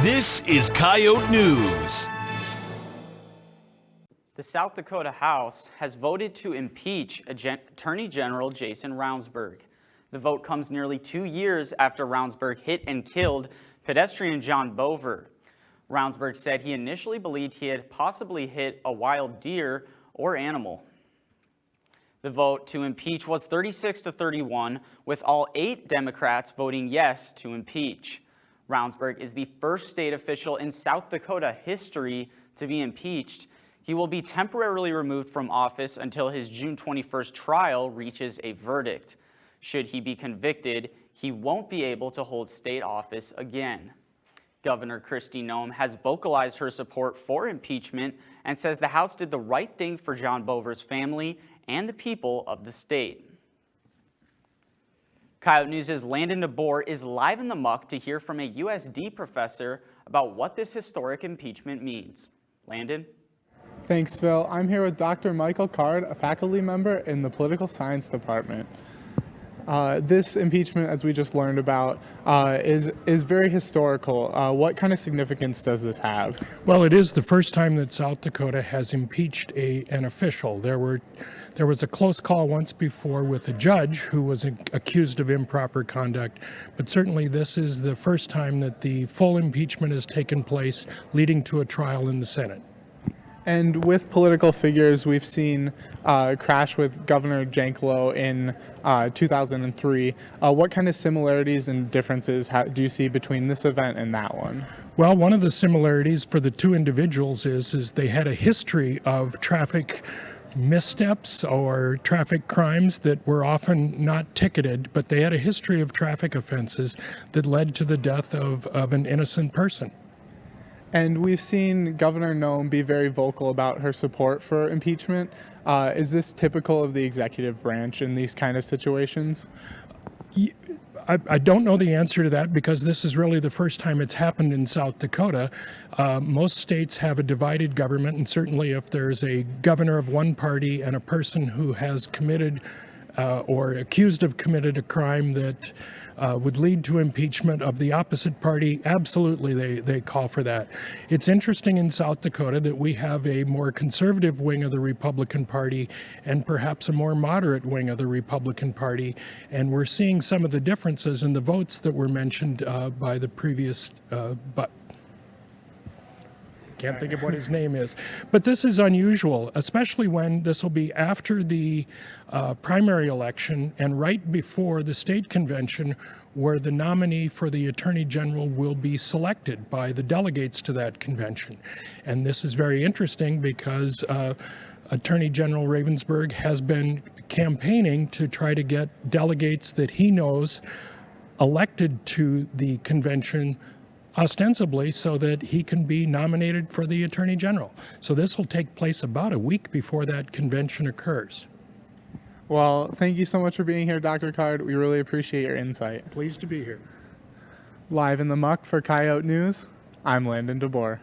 This is Coyote News. The South Dakota House has voted to impeach Attorney General Jason Ravnsborg. The vote comes nearly 2 years after Ravnsborg hit and killed pedestrian John Bover. Ravnsborg said he initially believed he had possibly hit a wild deer or animal. The vote to impeach was 36-31, with all 8 Democrats voting yes to impeach. Ravnsborg is the first state official in South Dakota history to be impeached. He will be temporarily removed from office until his June 21st trial reaches a verdict. Should he be convicted, he won't be able to hold state office again. Governor Kristi Noem has vocalized her support for impeachment and says the House did the right thing for John Bover's family and the people of the state. Coyote News' Landon DeBoer is live in the muck to hear from a USD professor about what this historic impeachment means. Landon? Thanks, Phil. I'm here with Dr. Michael Card, a faculty member in the Political Science Department. This impeachment, as we just learned about, is very historical. What kind of significance does this have? Well, it is the first time that South Dakota has impeached an official. There was a close call once before with a judge who was accused of improper conduct, but certainly this is the first time that the full impeachment has taken place, leading to a trial in the Senate. And with political figures, we've seen crash with Governor Janklow in 2003. What kind of similarities and differences do you see between this event and that one? Well, one of the similarities for the two individuals is they had a history of traffic missteps or traffic crimes that were often not ticketed, but they had a history of traffic offenses that led to the death of an innocent person. And we've seen Governor Noem be very vocal about her support for impeachment. Is this typical of the executive branch in these kind of situations? I don't know the answer to that because this is really the first time it's happened in South Dakota. Most states have a divided government, and certainly if there's a governor of one party and a person who has committed or accused of committed a crime that would lead to impeachment of the opposite party, absolutely they call for that. It's interesting in South Dakota that we have a more conservative wing of the Republican Party and perhaps a more moderate wing of the Republican Party, and we're seeing some of the differences in the votes that were mentioned by the previous can't think of what his name is. But this is unusual, especially when this will be after the primary election and right before the state convention, where the nominee for the Attorney General will be selected by the delegates to that convention. And this is very interesting because Attorney General Ravnsborg has been campaigning to try to get delegates that he knows elected to the convention ostensibly so that he can be nominated for the Attorney General. So this will take place about a week before that convention occurs. Well, thank you so much for being here, Dr. Card. We really appreciate your insight. Pleased to be here. Live in the muck for Coyote News, I'm Landon DeBoer.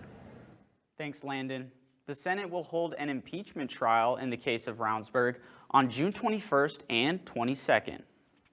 Thanks, Landon. The Senate will hold an impeachment trial in the case of Ravnsborg on June 21st and 22nd.